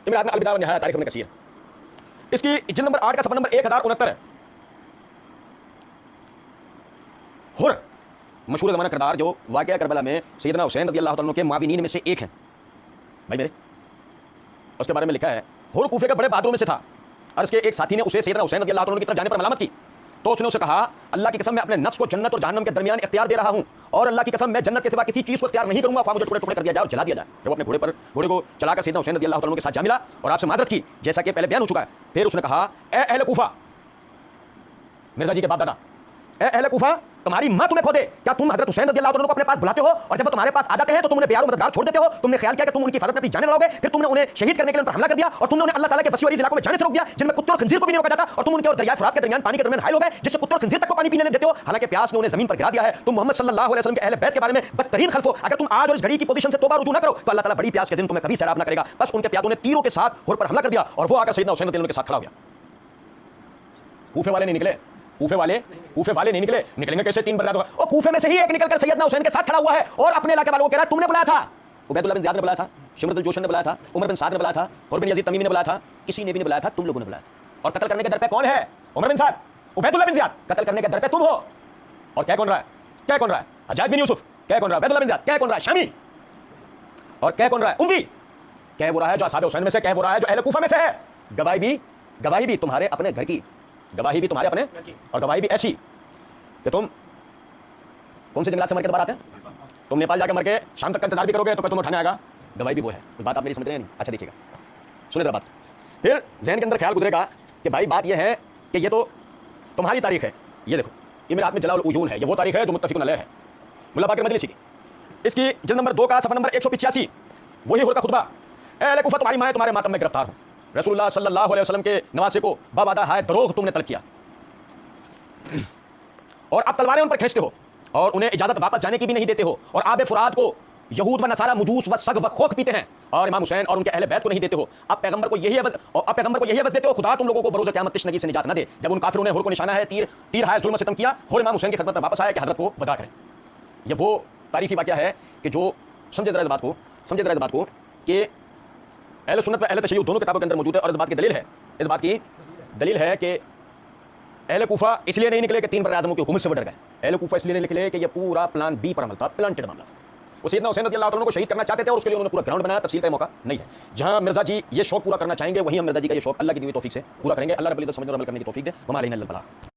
इमरात में अलविदा व निहाया तारीख इब्न कसीर। इसकी जिल्द नंबर 8 का सफ़ा नंबर 1069 है। हुर मशहूर ज़माना किरदार जो वाक़या करबला में सैयदना हुसैन रज़ी अल्लाह तआला अन्हु के माविनीन में से एक हैं भाई मेरे। उसके बारे में लिखा है, हुर कूफे के बड़े बहादुरों में से था और इसके एक साथी ने उसे सैयदना हुसैन रज़ी अल्लाह तआला अन्हु की तरफ जाने पर मलामत की। तो उसने उसे कहा, अल्लाह की कसम मैं अपने नफ्स को जन्नत और जहन्नम के दरमियान इख्तियार दे रहा हूँ और अल्लाह की कसम मैं जन्नत के सिवा किसी चीज़ को इख्तियार नहीं करूँगा, मुझे टुकड़े टुकड़े कर दिया जाए और जला दिया जाए। जब अपने घोड़े को चलाकर सैयदना हुसैन रज़ी अल्लाह तआला अन्हु के साथ जा मिला और आपसे माजरत की जैसा कि पहले बयान हो चुका है। फिर उसने कहा, ए अहले कूफा, मिर्जा जी के बाप दादा, ए अहले कूफा, तुम्हारी मां तुम्हें खो दे, क्या तुम हजरत हुसैन रज़ी अल्लाह तआला को अपने पास बुलाते हो और जब वो तुम्हारे पास आ जाते हैं तो तुम उन्हें प्यार और मददगार छोड़ देते हो? तुमने ख्याल किया कि तुम उनकी हिफाजत में अपनी जान लगाओगे, फिर तुमने उन्हें शहीद करने के लिए उन पर हमला कर दिया और तुमने उन्हें अल्लाह ताला के वसी इलाकों में जाने से रोक दिया जिनमें कुत्ते और खंजीर को भी नहीं रोका जाता और तुम उनके और दरिया फुरात के दरमियान पानी के दरमियान हाइल हो गए जिससे कुत्ते और खंजीर तक को पानी पीने नहीं देते हो, हालांकि प्यास ने उन्हें जमीन पर गिरा दिया है। तुम मोहम्मद सल्लल्लाहु अलैहि वसल्लम के अहले बैत के बारे में बदतरीन खल्फ हो। अगर तुम आज और इस घड़ी की पोजीशन से तौबा रुजू न करो तो अल्लाह ताला बड़ी प्यास के दिन तुम्हें कभी सैराब न करेगा। बस उनके प्यादों ने तीरों के साथ हुर पर हमला कर दिया और वो आकर सैयदना हुसैन रज़ी अल्लाह के साथ खड़ा हो गया। कूफे वाले नहीं निकले, कूफे वाले नहीं निकले, निकलेंगे कैसे? 3 बरदार और कूफे में से ही एक निकलकर सैयदना हुसैन के साथ खड़ा हुआ है और अपने इलाके वालों को कह रहा है, तुमने बुलाया था, उबैदुल्लाह बिन ज़ियाद ने बुलाया था, शिमरत अल-जोशन ने बुलाया था, उमर बिन साद ने बुलाया था, और बिन यजीद तमीमी ने बुलाया था, किसी ने भी नहीं बुलाया था, तुम लोगों ने बुलाया था। और कत्ल करने के दर पे कौन है? उमर बिन साद, उबैदुल्लाह बिन ज़ियाद। कत्ल करने के दर पे तुम हो। और क्या कौन रहा है? क्या कौन रहा है? हज्जाज बिन यूसुफ। क्या कौन रहा है? Ubaidullah bin Ziyad. क्या कौन रहा है? शामी। और क्या कौन रहा है? उम्वी। क्या वो रहा है जो असहाब हुसैन में से? क्या वो रहा है जो अहले कूफा में से है? गवाही भी तुम्हारे अपने घर की, गवाही भी तुम्हारे अपने, और गवाही भी ऐसी कि तुम कौन से जंगलात से मर के दोबारा आते हैं? तुम नेपाल जाकर मर के शाम तक का इंतजार भी करोगे तो तुम उठाने आएगा। गवाही भी वो है। कुछ बात आप मेरी समझ रहे हैं नहीं? अच्छा देखिएगा, सुनिए जरा बात। फिर जहन के अंदर ख्याल गुजरेगा कि भाई बात यह है कि ये तो तुम्हारी तारीख है, ये देखो ये मेरे हाथ में जलाउल उजून है, ये वो तारीख है जो मुत्तफ़िक़ुन अलैह है मुल्ला बाक़िर मजलिसी की। इसकी जिल्द नंबर 2 का सफ़ा नंबर 185 वही हुर का खुतबा। ए अहले कूफा, तुम्हारी माँ तुम्हारे मातम में गिरफ्तार हो। रसूलुल्लाह सल्लल्लाहु अलैहि वसल्लम के नवासे को बाबादा हाय दरोग तुमने तलब किया और अब तलवारें उन पर खींचते हो और उन्हें इजाजत वापस जाने की भी नहीं देते हो और आब फुरात को यहूद व नसारा मुजूस व सग व खोक पीते हैं और इमाम हुसैन और उनके अहले बैत को नहीं देते हो। अब पैगंबर को यही अवज़ देते हो, खुदा तुम लोगों को बरोज़ क़यामत तिश्नगी से निजात न दे। जब उन काफिरों ने हुर को निशाना है तीर हाय जुल्म सितम किया, हुर इमाम हुसैन की खिदमत में वापस आया कि हज़रत को वदा करें। ये वो तारीखी वाक़या है कि जो समझे जरा इस बात को कि अहले सुन्नत व अहले तशय्युअ दोनों किताबों के अंदर मौजूद है। और इस बात की दलील है कि अहले कूफा इसलिए नहीं निकले कि 3 बरए आज़मों की हुकूमत से वो डर गए। अहले कूफा इसलिए नहीं निकले कि ये पूरा प्लान बी पर अमल था, प्लांटेड मामला था। वो सैयदना हुसैन रज़ी अल्लाह तआला को शहीद करना चाहते थे और उसके लिए उन्होंने पूरा ग्राउंड बनाया। तफसील का मौका नहीं है। जहां मिर्जा जी ये शौक पूरा करना चाहेंगे वहीं हम मिर्जा जी का ये शौक अल्लाह की दी हुई तौफीक से पूरा करेंगे। अल्लाह रब्बुल इज़्ज़त समझने और अमल करने की तौफीक दे। वमा अलैना इल्लल बलाग।